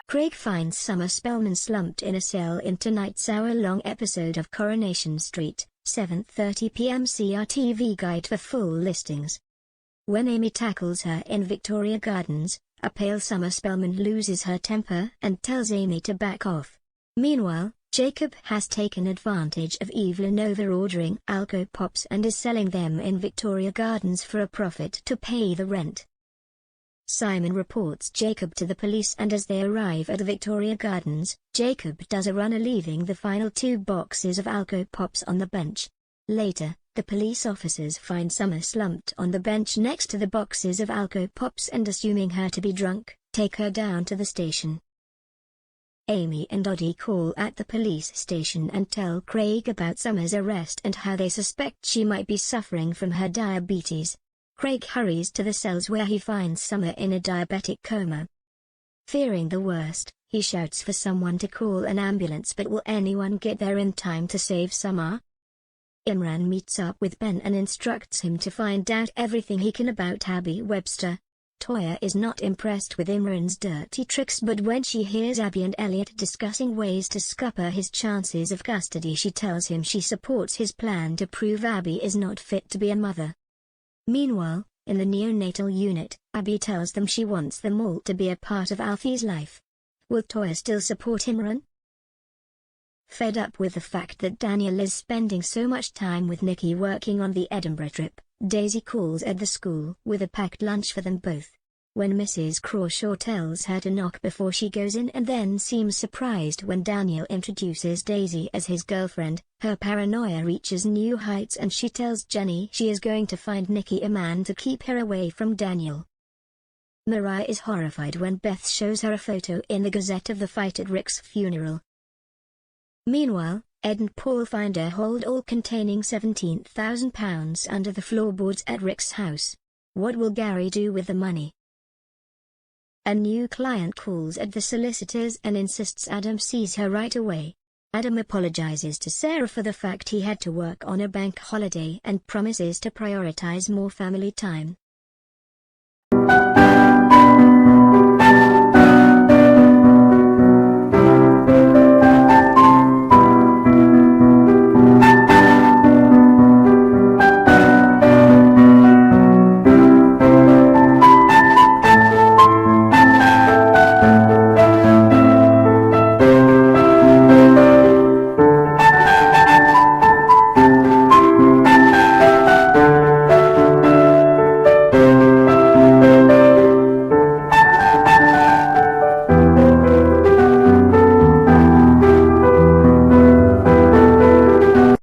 Craig finds Summer Spellman slumped in a cell in tonight's hour-long episode of Coronation Street, 7:30 p.m. See our TV guide for full listings. When Amy tackles her in Victoria Gardens, a pale Summer Spellman loses her temper and tells Amy to back off. Meanwhile, Jacob has taken advantage of Evelyn over-ordering Alco Pops and is selling them in Victoria Gardens for a profit to pay the rent. Simon reports Jacob to the police, and as they arrive at the Victoria Gardens, Jacob does a runner, leaving the final 2 boxes of Alco Pops on the bench. Later, the police officers find Summer slumped on the bench next to the boxes of Alco Pops and, assuming her to be drunk, take her down to the station. Amy and Oddie call at the police station and tell Craig about Summer's arrest and how they suspect she might be suffering from her diabetes. Craig hurries to the cells where he finds Summer in a diabetic coma. Fearing the worst, he shouts for someone to call an ambulance, but will anyone get there in time to save Summer? Imran meets up with Ben and instructs him to find out everything he can about Abby Webster. Toya is not impressed with Imran's dirty tricks, but when she hears Abby and Elliot discussing ways to scupper his chances of custody, she tells him she supports his plan to prove Abby is not fit to be a mother. Meanwhile, in the neonatal unit, Abby tells them she wants them all to be a part of Alfie's life. Will Toya still support Imran? Fed up with the fact that Daniel is spending so much time with Nikki working on the Edinburgh trip, Daisy calls at the school with a packed lunch for them both. When Mrs. Crawshaw tells her to knock before she goes in and then seems surprised when Daniel introduces Daisy as his girlfriend, her paranoia reaches new heights and she tells Jenny she is going to find Nikki a man to keep her away from Daniel. Mariah is horrified when Beth shows her a photo in the Gazette of the fight at Rick's funeral. Meanwhile, Ed and Paul find a hold all containing £17,000 under the floorboards at Rick's house. What will Gary do with the money? A new client calls at the solicitors and insists Adam sees her right away. Adam apologizes to Sarah for the fact he had to work on a bank holiday and promises to prioritize more family time.